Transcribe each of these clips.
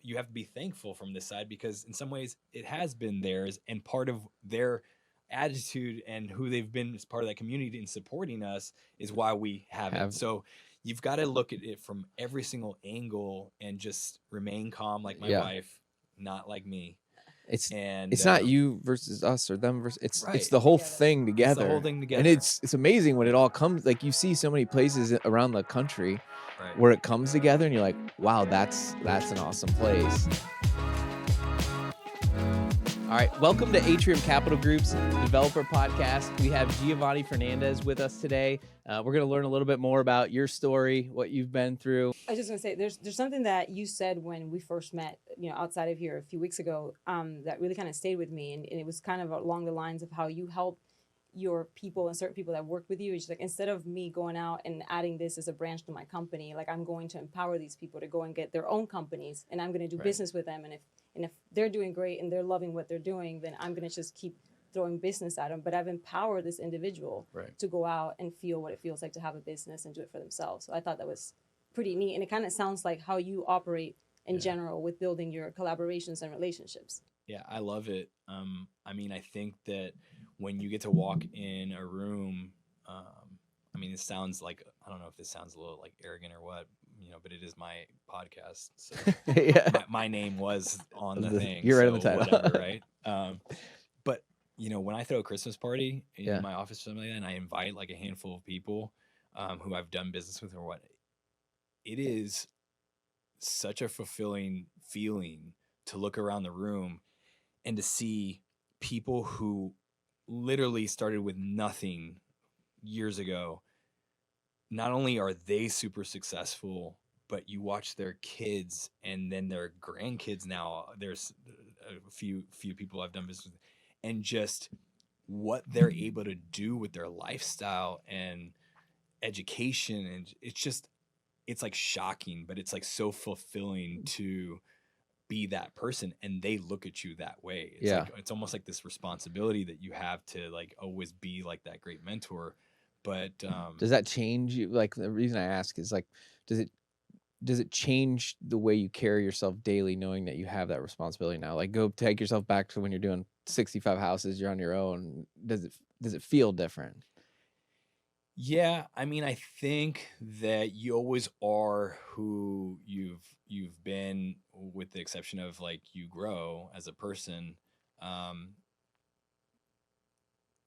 you have to be thankful from this side, because in some ways it has been theirs, and part of their attitude and who they've been as part of that community and supporting us is why we have it. So you've got to look at it from every single angle and just remain calm, like my wife, not like me. It's not you versus us or them versus it's the whole thing together. It's the whole thing together. And it's amazing when it all comes, like you see so many places around the country where it comes together and you're like, wow, that's an awesome place. All right, welcome to Atrium Capital Group's Developer Podcast. We have Giovanni Fernandez with us today. We're going to learn a little bit more about your story, what you've been through. I was just going to say, there's something that you said when we first met, outside of here a few weeks ago, that really kind of stayed with me, and it was kind of along the lines of how you help your people and certain people that work with you. It's like, instead of me going out and adding this as a branch to my company, like I'm going to empower these people to go and get their own companies, and I'm going to do business with them. And if they're doing great and they're loving what they're doing, then I'm going to just keep throwing business at them. But I've empowered this individual to go out and feel what it feels like to have a business and do it for themselves. So I thought that was pretty neat. And it kind of sounds like how you operate in general with building your collaborations and relationships. Yeah, I love it. I mean, I think that when you get to walk in a room, I mean, it sounds like, I don't know if this sounds a little like arrogant or what, but it is my podcast. So my name was on the thing. You're right on the title. Whatever, right? But, when I throw a Christmas party in my office or something like that, and I invite like a handful of people who I've done business with or what, it is such a fulfilling feeling to look around the room and to see people who literally started with nothing years ago. Not only are they super successful, but you watch their kids and then their grandkids. Now there's a few people I've done business with, and just what they're able to do with their lifestyle and education. And it's like shocking, but it's like so fulfilling to be that person, and they look at you that way. It's like, it's almost like this responsibility that you have to like always be like that great mentor. But does that change you? Like, the reason I ask is like, does it change the way you carry yourself daily, knowing that you have that responsibility now? Like, go take yourself back to when you're doing 65 houses, you're on your own. Does it feel different? Yeah, I mean, I think that you always are who you've been, with the exception of like you grow as a person.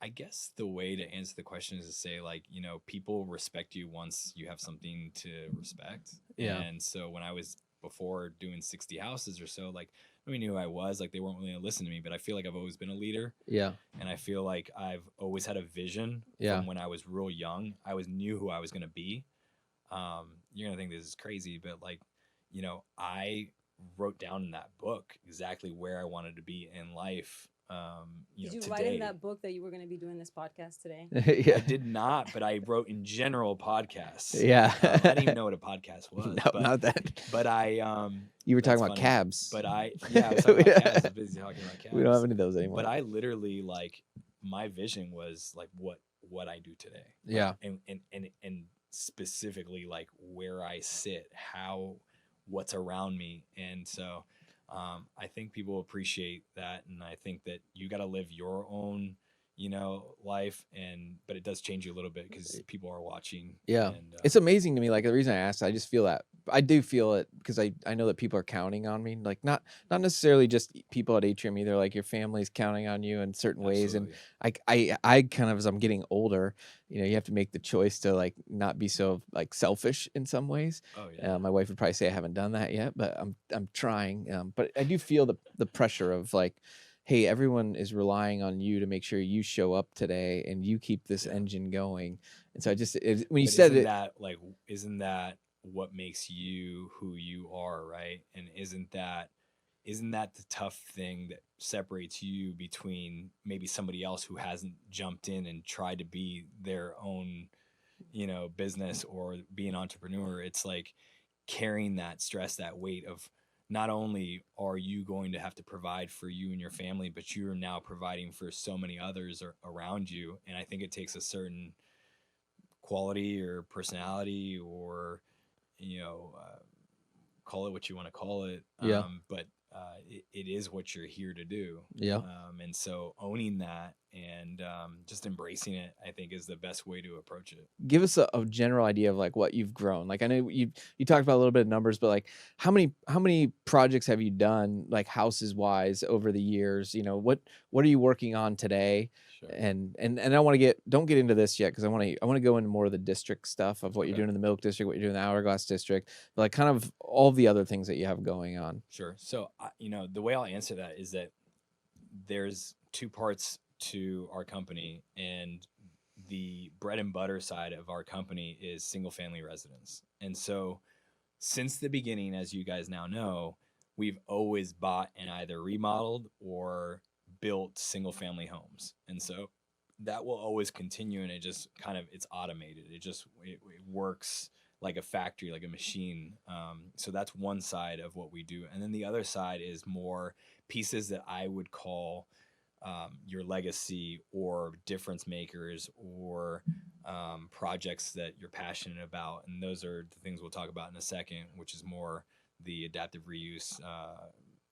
I guess the way to answer the question is to say, like, people respect you once you have something to respect. Yeah. And so when I was before doing 60 houses or so, like, nobody knew who I was. Like, they weren't really going to listen to me, but I feel like I've always been a leader. Yeah. And I feel like I've always had a vision from when I was real young. I always knew who I was going to be. You're going to think this is crazy, but like, I wrote down in that book exactly where I wanted to be in life. Did you today. write in that book that you were going to be doing this podcast today? I did not, but I wrote in general podcasts. Yeah. I didn't even know what a podcast was. No, not that. But I you were talking about cabs. But I was talking about cabs. I was busy talking about cabs. We don't have any of those anymore. But I literally, like, my vision was like what I do today. Yeah. And specifically like where I sit, what's around me. And so I think people appreciate that, and I think that you got to live your own, life, but it does change you a little bit because people are watching. Yeah, and, it's amazing to me. Like, the reason I asked, I just feel that I do feel it because I know that people are counting on me. Like, not necessarily just people at Atrium either. Like, your family's counting on you in certain ways, and I kind of, as I'm getting older, you have to make the choice to like not be so like selfish in some ways. Oh yeah. My wife would probably say I haven't done that yet, but I'm trying. But I do feel the pressure of like, hey, everyone is relying on you to make sure you show up today and you keep this engine going. And so when you said it, isn't that what makes you who you are, right? And isn't that the tough thing that separates you between maybe somebody else who hasn't jumped in and tried to be their own, business or be an entrepreneur? It's like carrying that stress, that weight of, not only are you going to have to provide for you and your family, but you're now providing for so many others around you. And I think it takes a certain quality or personality or, call it what you want to call it. Yeah. But is what you're here to do. Yeah. And so owning that and just embracing it, I think, is the best way to approach it. Give us a general idea of like what you've grown. Like I know you talked about a little bit of numbers, but like how many projects have you done, like houses wise, over the years? You know, what are you working on today? Sure. And I want to don't get into this yet, because I want to go into more of the district stuff of what you're doing in the Milk District, what you're doing in the Hourglass District, but like kind of all the other things that you have going on. Sure. So you know, the way I'll answer that is that there's two parts to our company, and the bread and butter side of our company is single family residence. And so since the beginning, as you guys now know, we've always bought and either remodeled or built single family homes. And so that will always continue, and it just kind of, it's automated. It works like a factory, like a machine. So that's one side of what we do. And then the other side is more pieces that I would call your legacy or difference makers, or projects that you're passionate about. And those are the things we'll talk about in a second, which is more the adaptive reuse,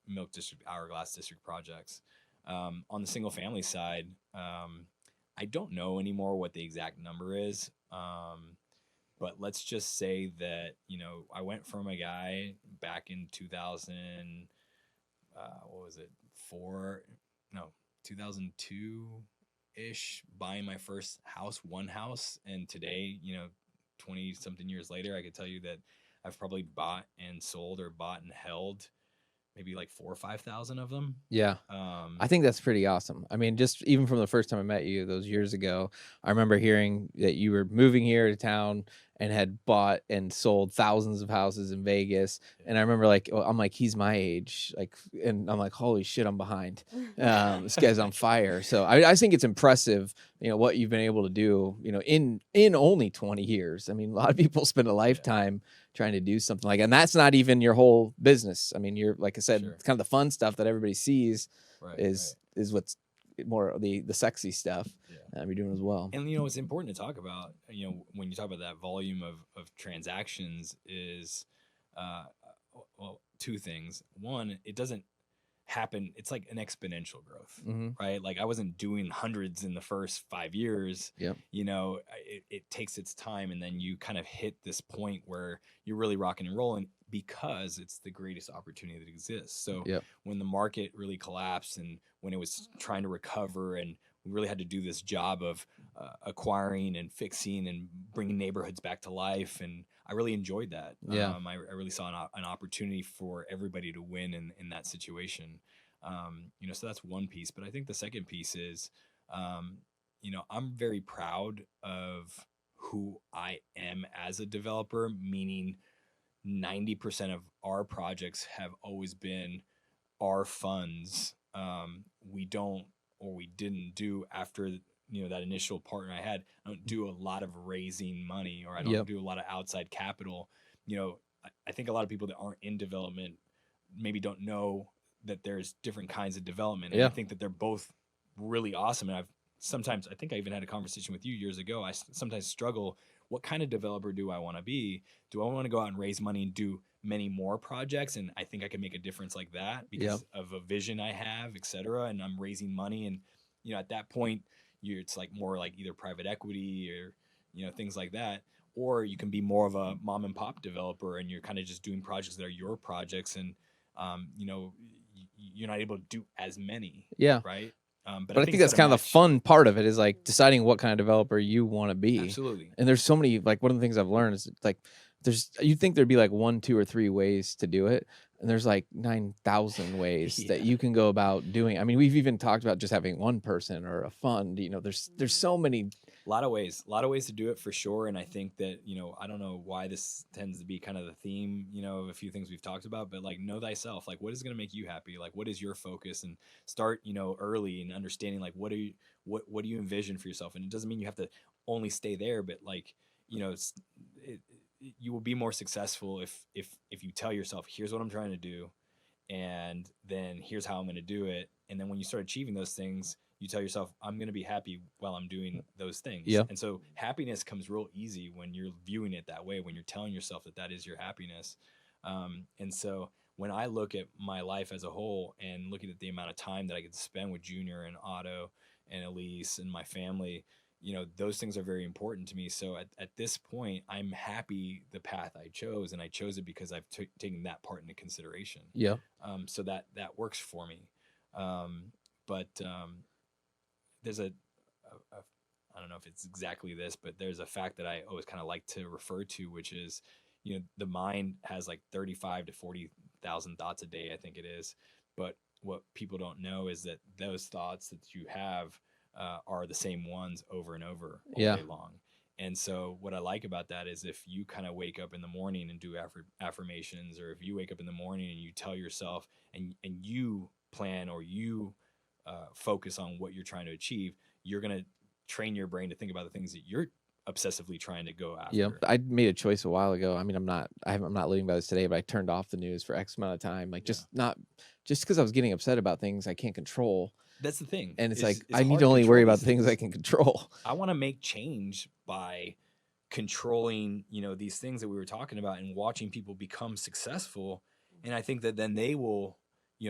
Milk District, Hourglass District projects. On the single family side, I don't know anymore what the exact number is. But let's just say that, you know, I went from a guy back in 2002-ish, buying my first house, one house. And today, you know, 20 something years later, I could tell you that I've probably bought and sold, or bought and held, maybe like 4,000 or 5,000 of them. Yeah. I think that's pretty awesome. I mean, just even from the first time I met you those years ago, I remember hearing that you were moving here to town and had bought and sold thousands of houses in Vegas. And I remember like, I'm like, he's my age. Like, and I'm like, holy shit, I'm behind. This guy's on fire. So I think it's impressive, you know, what you've been able to do, you know, in only 20 years. I mean, a lot of people spend a lifetime trying to do something like, and that's not even your whole business. I mean, you're, like I said, it's kind of the fun stuff that everybody sees is what's more the sexy stuff you're doing as well. And, you know, it's important to talk about, you know, when you talk about that volume of transactions is, well, two things. One, it doesn't happen. It's like an exponential growth, right? Like I wasn't doing hundreds in the first 5 years. You know, it takes its time, and then you kind of hit this point where you're really rocking and rolling, because it's the greatest opportunity that exists. So when the market really collapsed, and when it was trying to recover, and we really had to do this job of acquiring and fixing and bringing neighborhoods back to life, and I really enjoyed that. I really saw an opportunity for everybody to win in that situation. You know, so that's one piece. But I think the second piece is, you know, I'm very proud of who I am as a developer, meaning 90% of our projects have always been our funds. We don't, or we didn't do, after, you know, that initial partner I had, I don't do a lot of raising money, or I don't do a lot of outside capital. You know, I think a lot of people that aren't in development maybe don't know that there's different kinds of development. And I think that they're both really awesome. And I think I even had a conversation with you years ago. I sometimes struggle. What kind of developer do I want to be? Do I want to go out and raise money and do many more projects? And I think I can make a difference like that because of a vision I have, et cetera. And I'm raising money. And, you know, at that point, it's like more like either private equity or, you know, things like that. Or you can be more of a mom and pop developer, and you're kind of just doing projects that are your projects. And, you know, you're not able to do as many. Right. But I think that's kind of the fun part of it, is like deciding what kind of developer you want to be. Absolutely. And there's so many, like one of the things I've learned is like, you'd think there'd be like 1, 2, or 3 ways to do it. And there's like 9,000 ways that you can go about doing. I mean, we've even talked about just having one person or a fund, you know, there's so many. A lot of ways to do it, for sure. And I think that, you know, I don't know why this tends to be kind of the theme, you know, of a few things we've talked about, but like, know thyself, like what is going to make you happy? Like, what is your focus? And start, you know, early, and understanding like, what do you envision for yourself? And it doesn't mean you have to only stay there, but like, you know, you will be more successful if you tell yourself, here's what I'm trying to do, and then here's how I'm going to do it. And then when you start achieving those things, you tell yourself, I'm going to be happy while I'm doing those things. And so happiness comes real easy when you're viewing it that way, when you're telling yourself that is your happiness. And so when I look at my life as a whole and looking at the amount of time that I get to spend with Junior and Otto and Elise and my family, those things are very important to me. So at this point, I'm happy the path I chose, and I chose it because I've taken that part into consideration. Yeah. So that works for me. But there's a I don't know if it's exactly this, but there's a fact that I always kind of like to refer to, which is, the mind has like 35 to 40,000 thoughts a day, I think it is. But what people don't know is that those thoughts that you have are the same ones over and over all day long. And so what I like about that is if you kind of wake up in the morning and do affirmations, or if you wake up in the morning and you tell yourself and you plan, or you focus on what you're trying to achieve, you're going to train your brain to think about the things that you're obsessively trying to go after. Yeah, I made a choice a while ago. I mean, I'm not living by this today, but I turned off the news for X amount of time, like just because I was getting upset about things I can't control. That's the thing. And it's I need to only worry about the things I can control. I want to make change by controlling, these things that we were talking about, and watching people become successful. And I think that then they will,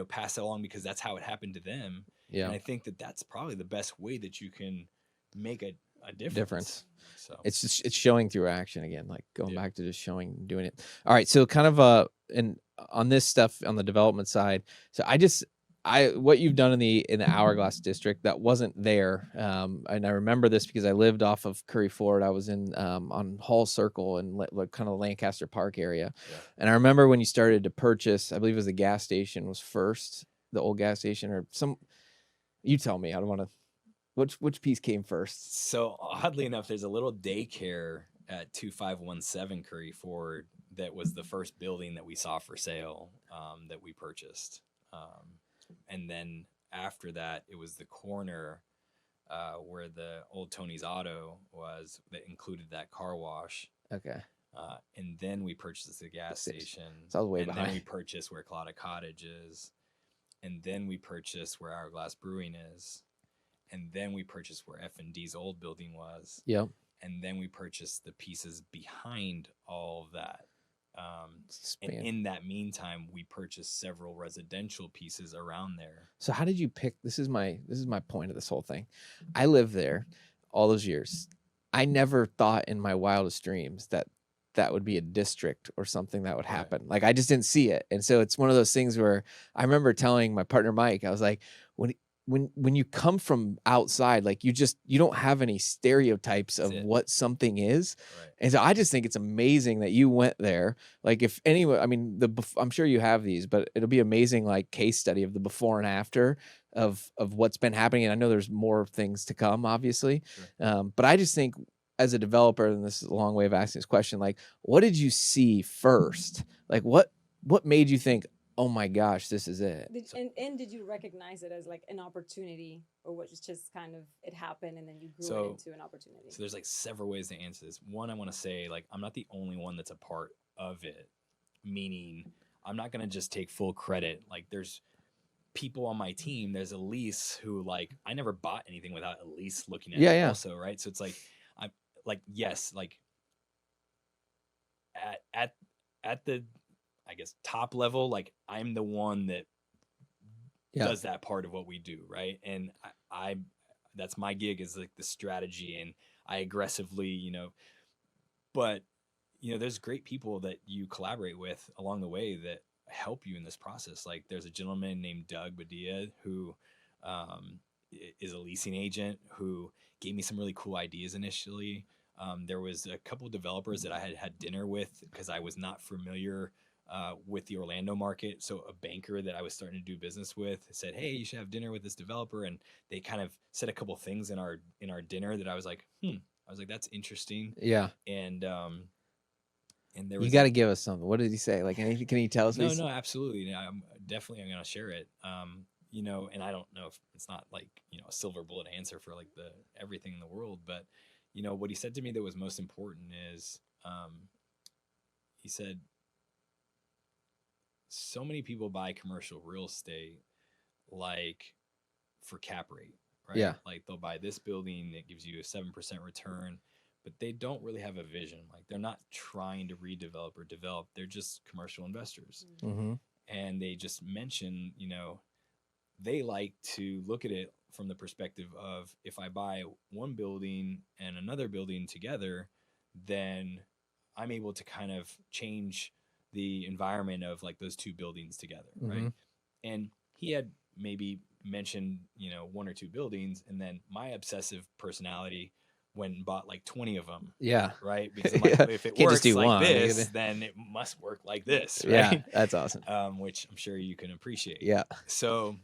pass it along, because that's how it happened to them. Yeah. And I think that that's probably the best way that you can make a difference. So it's showing through action again, like going back to just doing it. All right. So kind of, and on this stuff on the development side. So what you've done in the Hourglass district that wasn't there. And I remember this because I lived off of Curry Ford. I was in, on Hall Circle and kind of Lancaster Park area. Yeah. And I remember when you started to purchase, I believe it was the gas station was first, the old gas station, or you tell me, I don't want to, which piece came first? So oddly enough, there's a little daycare at 2517 Curry Ford that was the first building that we saw for sale, that we purchased. And then after that, it was the corner where the old Tony's Auto was, that included that car wash. Okay. And then we purchased the gas station. It's all the way behind. behind. Then we purchased where Claudia Cottage is. And then we purchased where Hourglass Brewing is. And then we purchased where F&D's old building was. Yep. And then we purchased the pieces behind all of that. And in that meantime, we purchased several residential pieces around there. So how did you pick? This is my point of this whole thing. I lived there all those years. I never thought in my wildest dreams that would be a district or something that would happen. Right. Like I just didn't see it. And so it's one of those things where I remember telling my partner, Mike, I was like, when you come from outside, like you don't have any stereotypes of what something is. Right. And so I just think it's amazing that you went there. Like if anyone, I mean, I'm sure you have these, but it'll be amazing, like case study of the before and after of what's been happening. And I know there's more things to come, obviously. Sure. But I just think as a developer, and this is a long way of asking this question, like, what did you see first? Like what made you think, oh my gosh, this is it? And did you recognize it as like an opportunity, or was it just kind of it happened and then you grew it into an opportunity? So there's like several ways to answer this. One, I want to say, like, I'm not the only one that's a part of it, meaning I'm not going to just take full credit. Like there's people on my team. There's Elise who, like, I never bought anything without Elise looking at it also, right? So it's like, I'm like, yes, like at the, I guess, top level, like I'm the one that does that part of what we do, right? And I that's my gig, is like the strategy, and I aggressively, but there's great people that you collaborate with along the way that help you in this process. Like there's a gentleman named Doug Badia who is a leasing agent who gave me some really cool ideas initially. There was a couple of developers that I had dinner with because I was not familiar with the Orlando market. So a banker that I was starting to do business with said, "Hey, you should have dinner with this developer." And they kind of said a couple of things in our dinner that I was like, that's interesting. Yeah. And there was, you got to give us something. What did he say? Like anything? Can you tell us? No, absolutely. I'm going to share it. And I don't know if it's not like, a silver bullet answer for like the everything in the world, but what he said to me that was most important is, he said, so many people buy commercial real estate like for cap rate, right? Yeah. Like they'll buy this building that gives you a 7% return, but they don't really have a vision. Like they're not trying to redevelop or develop. They're just commercial investors. Mm-hmm. and they just mention, they like to look at it from the perspective of, if I buy one building and another building together, then I'm able to kind of change the environment of like those two buildings together, right? And he had maybe mentioned, one or two buildings, and then my obsessive personality went and bought like 20 of them. Yeah. Right. Because I'm like, if it Can't works just do like one. this, then it must work like this. Right. Yeah, that's awesome. Which I'm sure you can appreciate. Yeah. So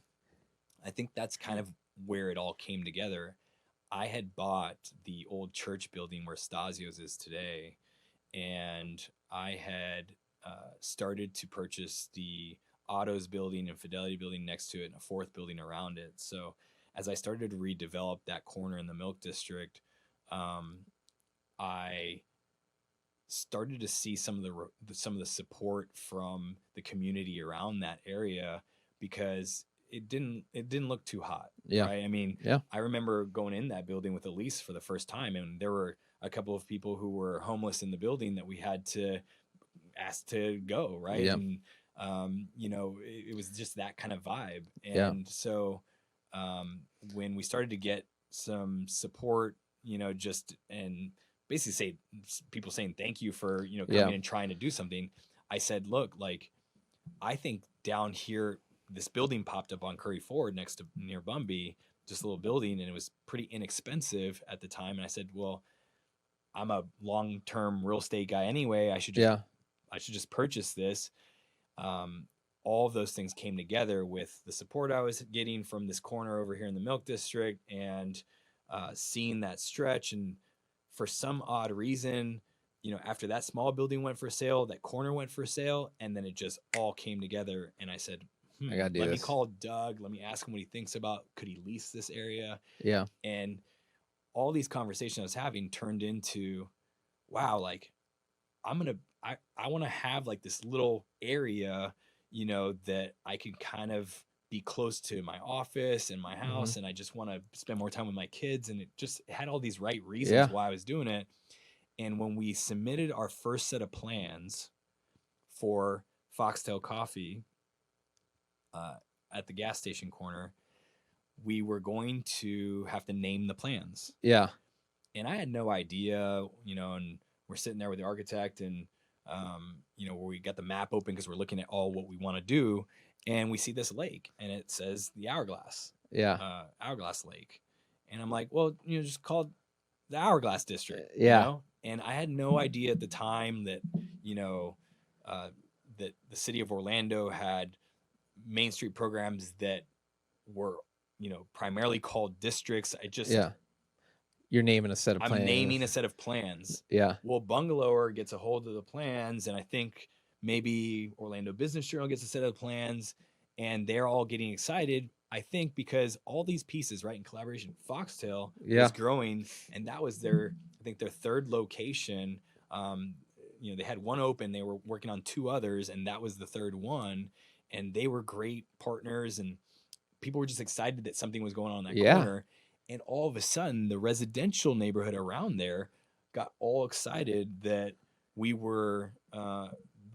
I think that's kind of where it all came together. I had bought the old church building where Stasio's is today, and I had started to purchase the Otto's building and Fidelity building next to it, and a fourth building around it. So as I started to redevelop that corner in the Milk District, I started to see some of the support from the community around that area, because it didn't look too hot. Yeah. Right? I mean, yeah. I remember going in that building with a lease for the first time, and there were a couple of people who were homeless in the building that we had to ask to go. Right. Yeah. And, it was just that kind of vibe. And yeah. so, when we started to get some support, and basically people saying thank you for, coming and trying to do something, I said, look, like, I think down here, this building popped up on Curry Ford near Bumby, just a little building, and it was pretty inexpensive at the time. And I said, well, I'm a long-term real estate guy anyway. I should just purchase this. All of those things came together with the support I was getting from this corner over here in the Milk District, and seeing that stretch. And for some odd reason, after that small building went for sale, that corner went for sale, and then it just all came together. And I said, I gotta do let this. me call Doug. Let me ask him what he thinks about, could he lease this area? Yeah. And all these conversations I was having turned into, wow, like, I want to have like this little area, that I can kind of be close to my office and my house. And I just want to spend more time with my kids. And it just had all these right reasons why I was doing it. And when we submitted our first set of plans for Foxtail Coffee, at the gas station corner, we were going to have to name the plans. Yeah. And I had no idea, and we're sitting there with the architect, and, where we got the map open because we're looking at all what we want to do. And we see this lake, and it says the Hourglass. Yeah. Hourglass Lake. And I'm like, well, just call it the Hourglass District. Yeah. And I had no idea at the time that, that the city of Orlando had Main Street programs that were, primarily called districts. You're naming a set of plans. I'm naming a set of plans. Yeah. Well, Bungalower gets a hold of the plans, and I think maybe Orlando Business Journal gets a set of plans, and they're all getting excited, I think, because all these pieces, right, in collaboration, Foxtail was growing, and that was their third location. They had one open, they were working on two others, and that was the third one. And they were great partners, and people were just excited that something was going on in that corner. And all of a sudden, the residential neighborhood around there got all excited that we were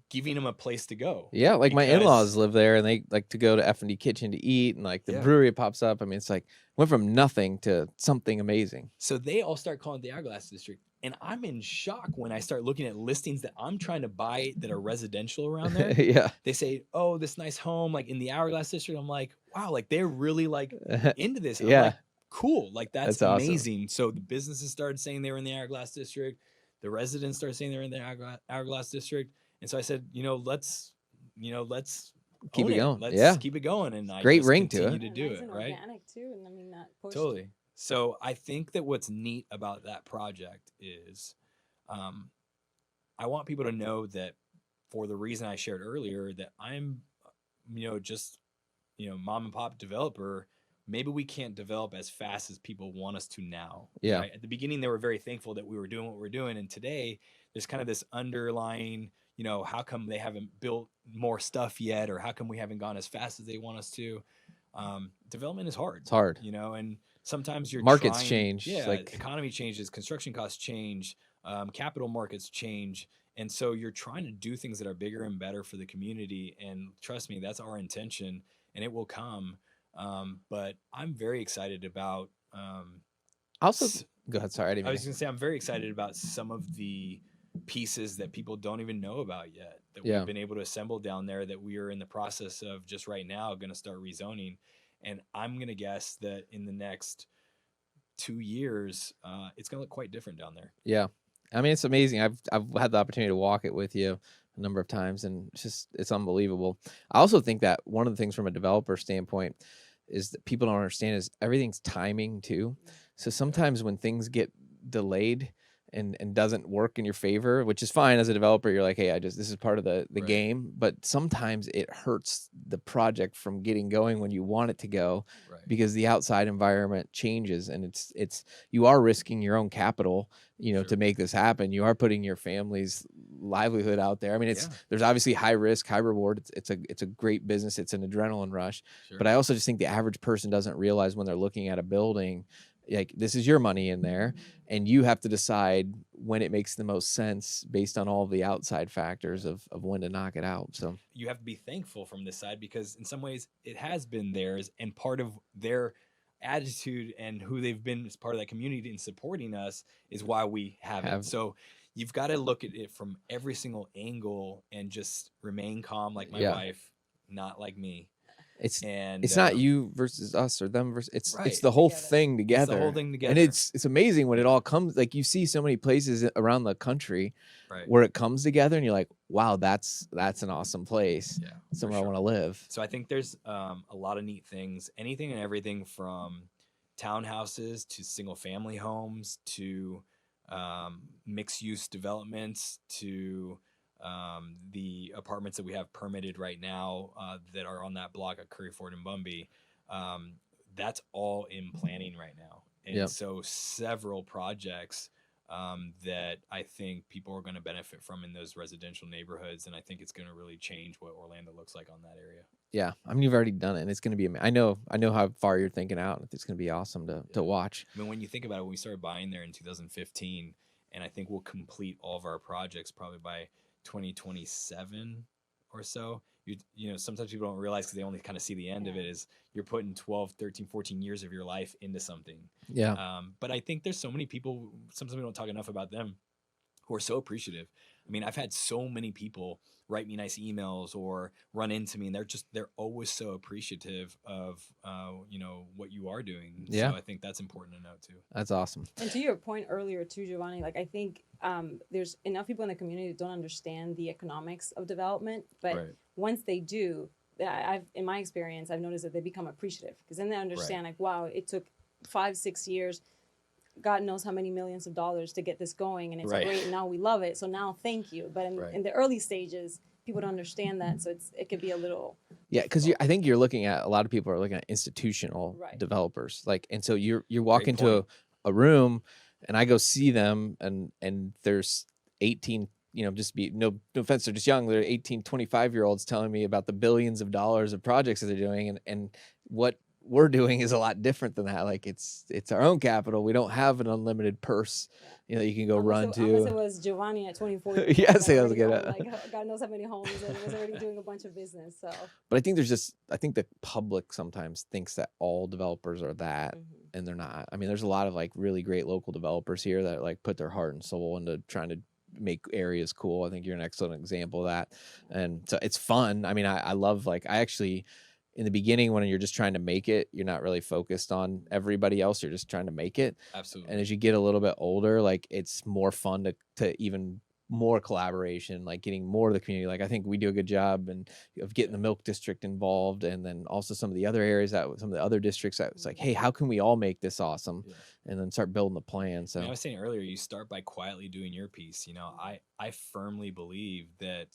giving them a place to go. Yeah, like my in-laws live there, and they like to go to F&D Kitchen to eat, and like the brewery pops up. I mean, it's like went from nothing to something amazing. So they all start calling it the Hourglass District. And I'm in shock when I start looking at listings that I'm trying to buy that are residential around there. Yeah. They say, oh, this nice home, like in the Hourglass District. I'm like, wow, like they're really like into this. I'm like, cool. Like that's amazing. Awesome. So the businesses started saying they were in the Hourglass District. The residents started saying they were in the Hourglass District. And so I said, let's keep it going. Let's keep it going. And I great just ring to it. continue to do it, right? Organic too, and I mean not pushed. Totally. So I think that what's neat about that project is, I want people to know that for the reason I shared earlier, that I'm, just, mom and pop developer. Maybe we can't develop as fast as people want us to now. Yeah. Right? At the beginning, they were very thankful that we were doing what we're doing. And today there's kind of this underlying, how come they haven't built more stuff yet? Or how come we haven't gone as fast as they want us to? Development is hard. It's hard. And sometimes your markets change. Yeah. Like economy changes, construction costs change, capital markets change. And so you're trying to do things that are bigger and better for the community. And trust me, that's our intention, and it will come. But I'm very excited about. Also, go ahead. Sorry, I didn't I mean was going to say I'm very excited about some of the pieces that people don't even know about yet that Yeah. we've been able to assemble down there, that we are in the process of just right now going to start rezoning. And I'm going to guess that in the next 2 years, it's going to look quite different down there. Yeah. I mean, it's amazing. I've had the opportunity to walk it with you a number of times, and it's unbelievable. I also think that one of the things from a developer standpoint is that people don't understand is everything's timing too. So sometimes when things get delayed and doesn't work in your favor, which is fine as a developer, you're like, hey, this is part of the Right. game. But sometimes it hurts the project from getting going when you want it to go, Right. because the outside environment changes, and it's you are risking your own capital, Sure. to make this happen. You are putting your family's livelihood out there. I mean, Yeah. there's obviously high risk, high reward. It's a great business. It's an adrenaline rush. Sure. But I also just think the average person doesn't realize when they're looking at a building, like, this is your money in there, and you have to decide when it makes the most sense based on all of the outside factors of when to knock it out. So you have to be thankful from this side, because in some ways it has been theirs, and part of their attitude and who they've been as part of that community and supporting us is why we have it. So you've got to look at it from every single angle and just remain calm, like my wife, not like me. It's not you versus us or them versus it's the whole thing together. It's the whole thing together. And it's amazing when it all comes, like, you see so many places around the country where it comes together and you're like, wow, that's an awesome place. Yeah, somewhere I want to live. So I think there's a lot of neat things, anything and everything from townhouses to single family homes to mixed use developments to the apartments that we have permitted right now that are on that block at Curry Ford and Bumby. That's all in planning right now. And so several projects that I think people are going to benefit from in those residential neighborhoods. And I think it's going to really change what Orlando looks like on that area. Yeah. I mean, you've already done it, and it's going to be, I know how far you're thinking out. It's going to be awesome to watch. I mean, when you think about it, when we started buying there in 2015, and I think we'll complete all of our projects probably by 2027 or so. You know, sometimes people don't realize, because they only kind of see the end of it, is you're putting 12, 13, 14 years of your life into something. Yeah. But I think there's so many people, sometimes we don't talk enough about them, who are so appreciative. I mean, I've had so many people write me nice emails or run into me, and they're always so appreciative of what you are doing. Yeah. So I think that's important to note too. That's awesome. And to your point earlier too, Giovanni, like, I think there's enough people in the community that don't understand the economics of development, but once they do, in my experience, I've noticed that they become appreciative, because then they understand like, wow, it took 5-6 years, God knows how many millions of dollars to get this going, and it's great, and now we love it, so now thank you. But in the early stages, people don't understand that, so it could be a little because I think you're looking at, a lot of people are looking at institutional developers, like, and so you walk into a room, and I go see them, and there's 18, just be no offense, they're just young, they're 18, 25-year-olds telling me about the billions of dollars of projects that they're doing, and what we're doing is a lot different than that. Like, it's our own capital. We don't have an unlimited purse, you can go run to. Unless it was Giovanni at 24. Yes, I was gonna. Like, God knows how many homes, and was already doing a bunch of business. So. But I think the public sometimes thinks that all developers are that, and they're not. I mean, there's a lot of like really great local developers here that like put their heart and soul into trying to make areas cool. I think you're an excellent example of that, and so it's fun. I mean, I love, like, I actually. In the beginning, when you're just trying to make it, you're not really focused on everybody else. You're just trying to make it. Absolutely. And as you get a little bit older, like, it's more fun to even more collaboration, like getting more of the community. Like, I think we do a good job of getting the Milk District involved, and then also some of the other areas, some of the other districts, that it's like, hey, how can we all make this awesome? Yeah. And then start building the plan. So I was saying earlier, you start by quietly doing your piece. I firmly believe that,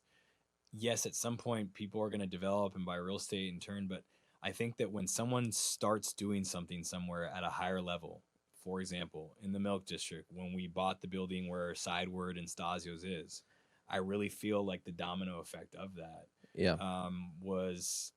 yes, at some point people are going to develop and buy real estate in turn, but I think that when someone starts doing something somewhere at a higher level, for example, in the Milk District, when we bought the building where Sideward and Stasio's is, I really feel like the domino effect of that was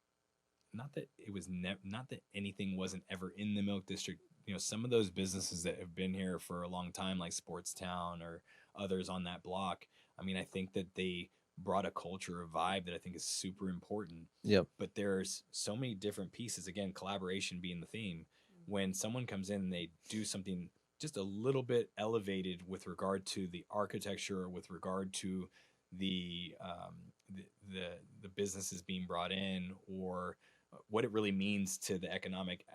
not that it was not that anything wasn't ever in the Milk District. Some of those businesses that have been here for a long time, like Sports Town or others on that block, I mean, I think that they brought a culture, a vibe that I think is super important. Yep. But there's so many different pieces. Again, collaboration being the theme. When someone comes in and they do something just a little bit elevated with regard to the architecture, or with regard to the the businesses being brought in, or what it really means to the economic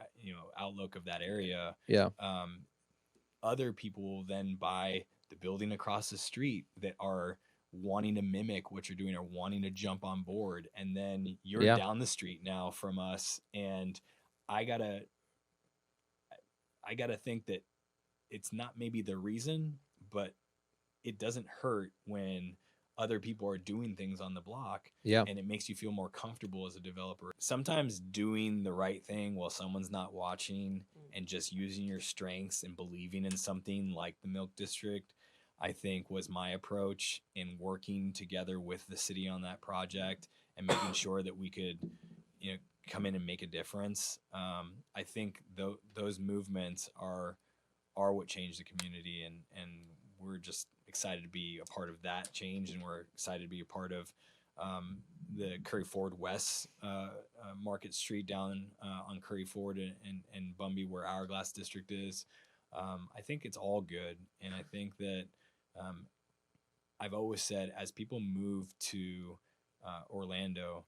outlook of that area. Yeah. Other people will then buy the building across the street that are wanting to mimic what you're doing or wanting to jump on board, and then you're Yeah. down the street now from us, and I gotta think that it's not maybe the reason, but it doesn't hurt when other people are doing things on the block. Yeah. And it makes you feel more comfortable as a developer. Sometimes doing the right thing while someone's not watching, and just using your strengths and believing in something like the Milk District, I think was my approach in working together with the city on that project and making sure that we could, come in and make a difference. I think those movements are what changed the community, and we're just excited to be a part of that change, and we're excited to be a part of the Curry Ford West Market Street down on Curry Ford and Bumby, where Hourglass District is. I think it's all good, and I think that I've always said, as people move to Orlando,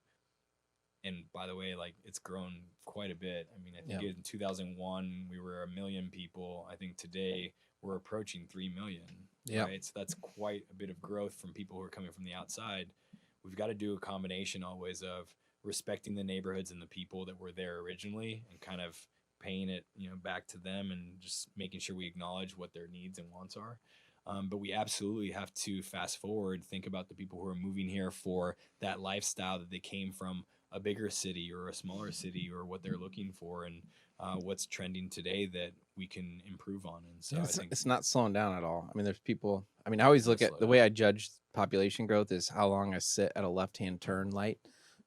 and by the way, like, it's grown quite a bit. I mean, I think in 2001 we were 1 million people. I think today we're approaching 3 million. Yeah. Right. So that's quite a bit of growth from people who are coming from the outside. We've got to do a combination always of respecting the neighborhoods and the people that were there originally, and kind of paying it, back to them, and just making sure we acknowledge what their needs and wants are. But we absolutely have to fast forward, think about the people who are moving here for that lifestyle that they came from a bigger city or a smaller city, or what they're looking for, and what's trending today that we can improve on. And so it's not slowing down at all. I mean, there's people, I always look at the way I judge population growth is how long I sit at a left-hand turn light.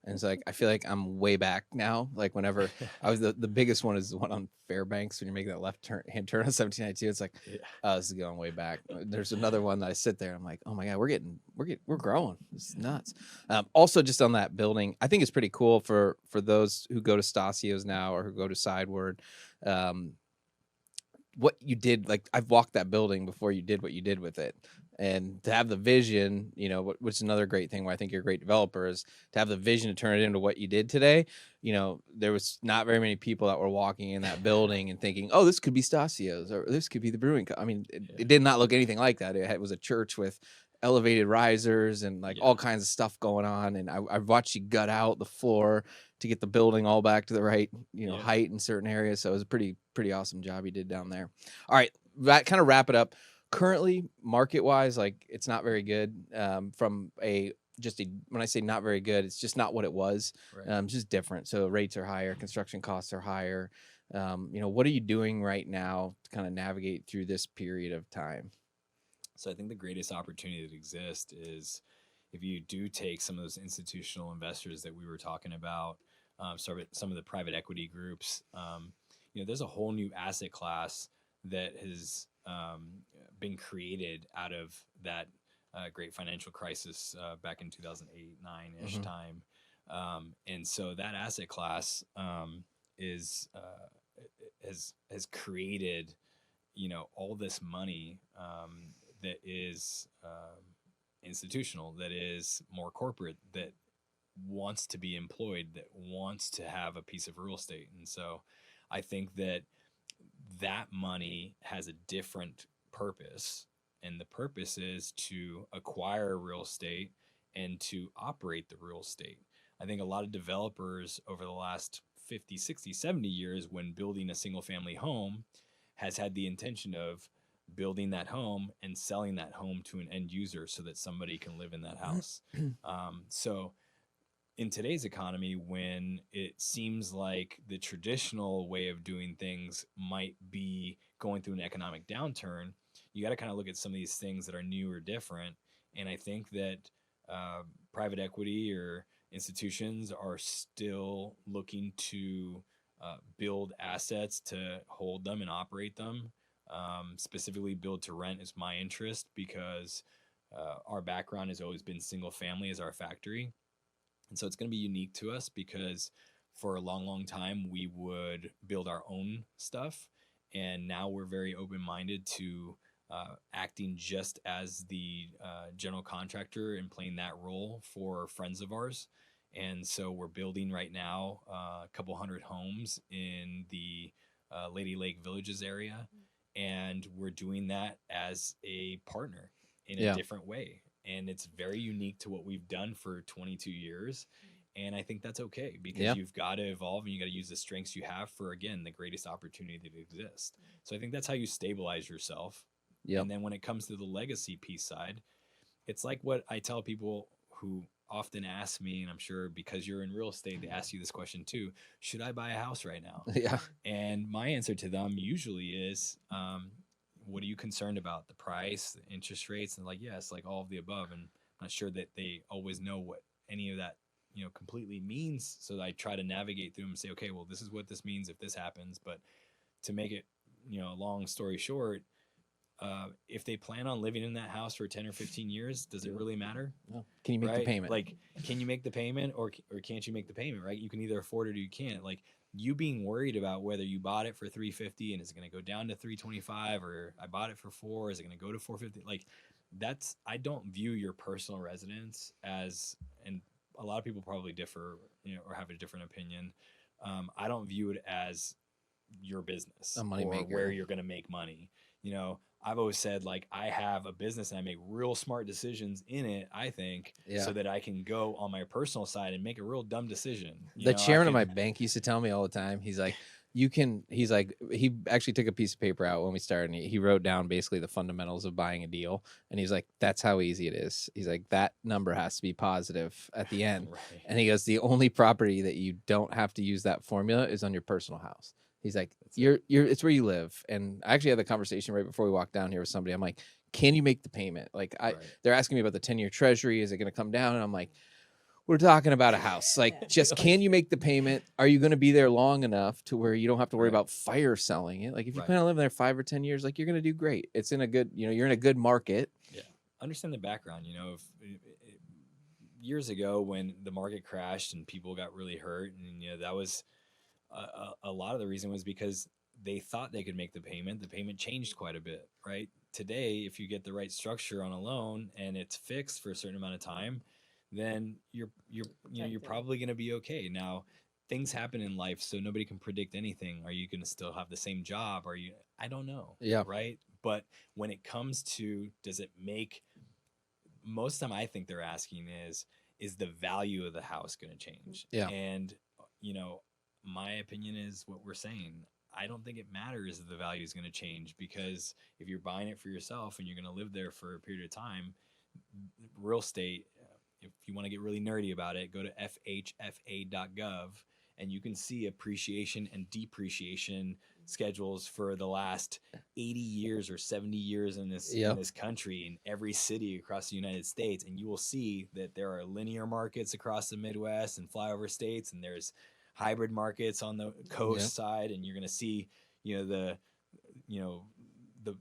And it's like, I feel like I'm way back now. Like, whenever I was the biggest one is the one on Fairbanks, when you're making that hand turn on 1792. It's like, oh, this is going way back. There's another one that I sit there, I'm like, oh my God, we're growing. It's nuts. Also, just on that building, I think it's pretty cool for those who go to Stasio's now, or who go to Sideward. What you did, like, I've walked that building before you did what you did with it, and to have the vision, which is another great thing where I think you're a great developer, is to have the vision to turn it into what you did today. There was not very many people that were walking in that building and thinking, oh, this could be Stasio's, or this could be the brewing. It did not look anything like that. It was a church with elevated risers and all kinds of stuff going on. And I watched you gut out the floor to get the building all back to the right, height in certain areas. So it was a pretty awesome job you did down there. All right, that kind of wrap it up. Currently, market wise, it's not very good. From when I say not very good, it's just not what it was. Right. Just different. So rates are higher, construction costs are higher. What are you doing right now to kind of navigate through this period of time? So I think the greatest opportunity that exists is if you do take some of those institutional investors that we were talking about, some of the private equity groups, there's a whole new asset class that has been created out of that great financial crisis back in 2008, 9-ish time. And so that asset class has created, all this money that is institutional, that is more corporate, that wants to be employed, that wants to have a piece of real estate. And so I think that money has a different purpose, and the purpose is to acquire real estate and to operate the real estate. I think a lot of developers over the last 50, 60, 70 years, when building a single family home, has had the intention of building that home and selling that home to an end user so that somebody can live in that house. So in today's economy, when it seems like the traditional way of doing things might be going through an economic downturn, you got to kind of look at some of these things that are new or different. And I think that private equity or institutions are still looking to build assets to hold them and operate them. Specifically, build to rent is my interest, because our background has always been single family as our factory. And so it's going to be unique to us because for a long, long time, we would build our own stuff. And now we're very open minded to acting just as the general contractor and playing that role for friends of ours. And so we're building right now a couple hundred homes in the Lady Lake Villages area. And we're doing that as a partner in a different way. And it's very unique to what we've done for 22 years. And I think that's okay because you've got to evolve and you got to use the strengths you have for, again, the greatest opportunity that exists. So I think that's how you stabilize yourself. And then when it comes to the legacy piece side, it's like what I tell people who often ask me, and I'm sure because you're in real estate, they ask you this question too: should I buy a house right now? And my answer to them usually is, what are you concerned about? The price, the interest rates? And like, yes, like all of the above. And I'm not sure that they always know what any of that, completely means. So I try to navigate through them and say, okay, well, this is what this means if this happens. But to make it, long story short, if they plan on living in that house for 10 or 15 years, does it really matter? No. Can you make the payment? Like, can you make the payment or can't you make the payment, right? You can either afford it or you can't. Like, you being worried about whether you bought it for $350 and is it going to go down to $325, or I bought it for $4, is it going to go to $450? Like, I don't view your personal residence as, and a lot of people probably differ, or have a different opinion. I don't view it as your business a money or maker, where you're going to make money. I've always said, like, I have a business and I make real smart decisions in it, I think, so that I can go on my personal side and make a real dumb decision. The chairman of my bank used to tell me all the time, he's like, he actually took a piece of paper out when we started, and he wrote down basically the fundamentals of buying a deal. And he's like, that's how easy it is. He's like, that number has to be positive at the end. Right. And he goes, the only property that you don't have to use that formula is on your personal house. He's like, it's where you live. And I actually had the conversation right before we walked down here with somebody. I'm like, can you make the payment? Like, they're asking me about the 10-year treasury. Is it going to come down? And I'm like, we're talking about a house. Like, just can you make the payment? Are you going to be there long enough to where you don't have to worry about fire selling it? Like, if you plan on living there 5 or 10 years, like, you're going to do great. It's in a good, you're in a good market. Yeah. Understand the background. If years ago when the market crashed and people got really hurt, and that was a lot of the reason was because they thought they could make the payment. The payment changed quite a bit, right? Today, if you get the right structure on a loan and it's fixed for a certain amount of time, then you're probably going to be okay. Now, things happen in life, so nobody can predict anything. Are you going to still have the same job? I don't know. Yeah. Right. But when it comes to, does it make, most of the time I think they're asking is the value of the house going to change? Yeah. And, my opinion is what we're saying. I don't think it matters if the value is going to change, because if you're buying it for yourself and you're going to live there for a period of time, real estate, if you want to get really nerdy about it, go to FHFA.gov and you can see appreciation and depreciation schedules for the last 80 years or 70 years in this country, in every city across the United States. And you will see that there are linear markets across the Midwest and flyover states, and there's hybrid markets on the coast side, and you're going to see, the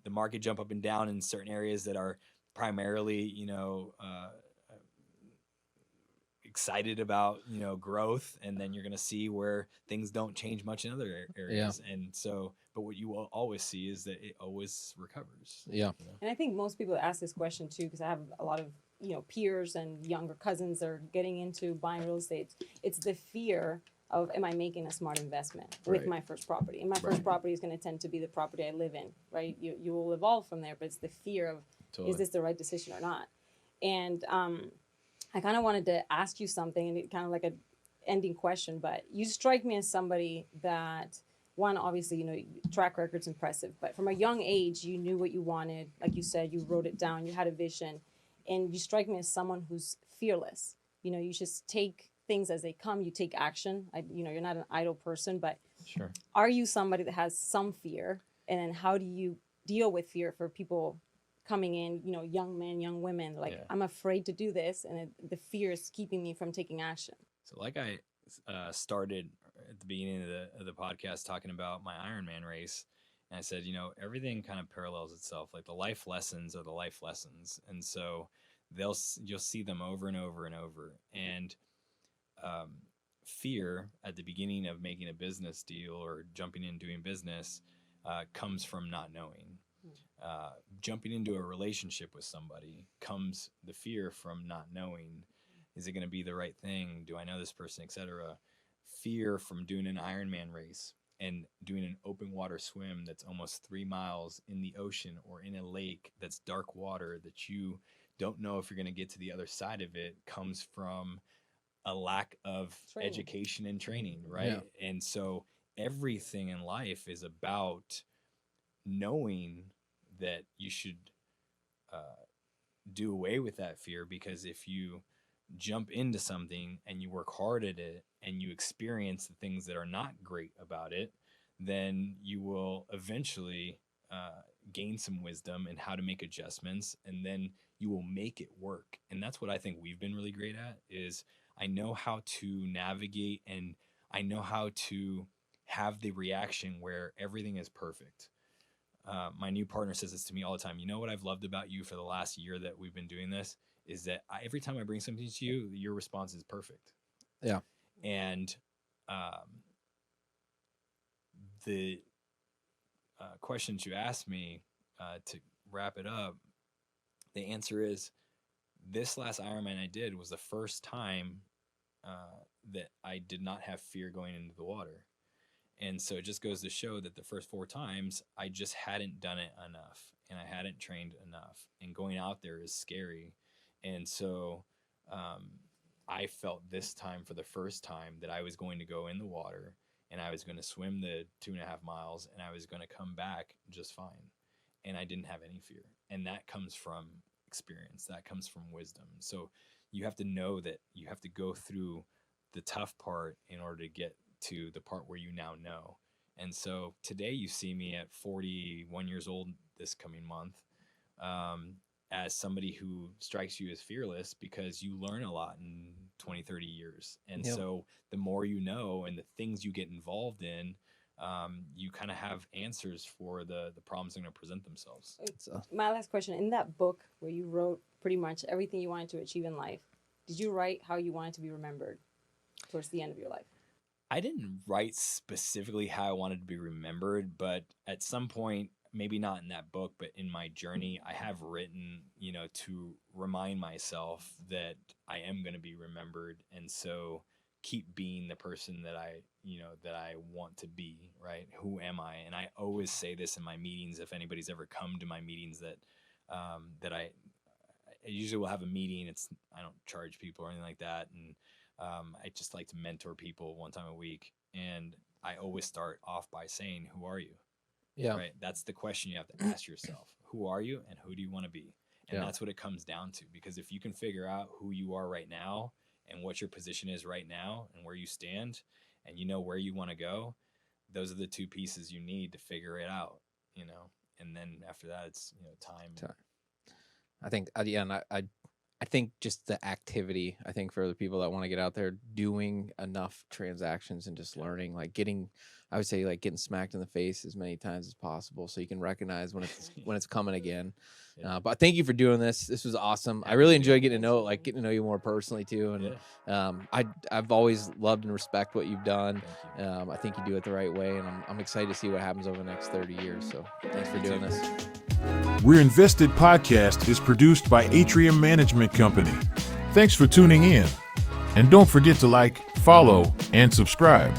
market jump up and down in certain areas that are primarily, excited about, growth, and then you're going to see where things don't change much in other areas. And so, but what you will always see is that it always recovers. And I think most people ask this question too, because I have a lot of peers and younger cousins that are getting into buying real estate. It's the fear of, am I making a smart investment with my first property? And my first property is going to tend to be the property I live in, right? You will evolve from there, but it's the fear of, is this the right decision or not? And I kind of wanted to ask you something, and it kind of like an ending question, but you strike me as somebody that, one, obviously, track record's impressive, but from a young age, you knew what you wanted. Like you said, you wrote it down, you had a vision, and you strike me as someone who's fearless. You just take things as they come, you take action. You're not an idle person, but sure. Are you somebody that has some fear? And then how do you deal with fear for people coming in, young men, young women, like, I'm afraid to do this, and the fear is keeping me from taking action? So like I started at the beginning of the podcast talking about my Ironman race, And I said, everything kind of parallels itself. Like the life lessons are the life lessons. And so you'll see them over and over and over. And fear at the beginning of making a business deal or jumping in doing business comes from not knowing. Jumping into a relationship with somebody comes the fear from not knowing. Is it going to be the right thing? Do I know this person, etc.? Fear from doing an Ironman race and doing an open water swim that's almost 3 miles in the ocean or in a lake that's dark water that you don't know if you're going to get to the other side of it comes from a lack of education and training, right? Yeah. And so everything in life is about knowing that you should do away with that fear, because if you jump into something and you work hard at it and you experience the things that are not great about it, then you will eventually gain some wisdom in how to make adjustments, and then you will make it work. And that's what I think we've been really great at, is I know how to navigate and I know how to have the reaction where everything is perfect. My new partner says this to me all the time. You know what I've loved about you for the last year that we've been doing this is that every time I bring something to you, your response is perfect. Yeah. And the questions you asked me to wrap it up, the answer is this last Ironman I did was the first time that I did not have fear going into the water. And so it just goes to show that the first 4 times I just hadn't done it enough and I hadn't trained enough, and going out there is scary. And so I felt this time for the first time that I was going to go in the water and I was going to swim the 2.5 miles and I was going to come back just fine. And I didn't have any fear. And that comes from experience. That comes from wisdom. So you have to know that you have to go through the tough part in order to get to the part where you now know. And so today you see me at 41 years old this coming month, as somebody who strikes you as fearless because you learn a lot in 20, 30 years. And yep. So the more you know and the things you get involved in, you kind of have answers for the problems that are going to present themselves. So. My last question, in that book where you wrote pretty much everything you wanted to achieve in life, did you write how you wanted to be remembered towards the end of your life? I didn't write specifically how I wanted to be remembered, but at some point, maybe not in that book, but in my journey, I have written, to remind myself that I am going to be remembered. And so keep being the person that I want to be, right? Who am I? And I always say this in my meetings. If anybody's ever come to my meetings, that I usually will have a meeting. I don't charge people or anything like that. And I just like to mentor people one time a week. And I always start off by saying, who are you? Yeah. Right. That's the question you have to ask yourself. Who are you and who do you want to be? And that's what it comes down to. Because if you can figure out who you are right now and what your position is right now and where you stand, and you know where you want to go, those are the 2 pieces you need to figure it out, and then after that, it's, time. I think, I think just the activity, I think for the people that want to get out there, doing enough transactions and just learning, like getting smacked in the face as many times as possible so you can recognize when it's coming again. Yeah. But thank you for doing this. This was awesome. I really enjoyed getting to know you more personally too. And I've always loved and respect what you've done. I think you do it the right way, and I'm excited to see what happens over the next 30 years. So thanks for doing this. We're Invested Podcast is produced by Atrium Management Company. Thanks for tuning in. And don't forget to like, follow, and subscribe.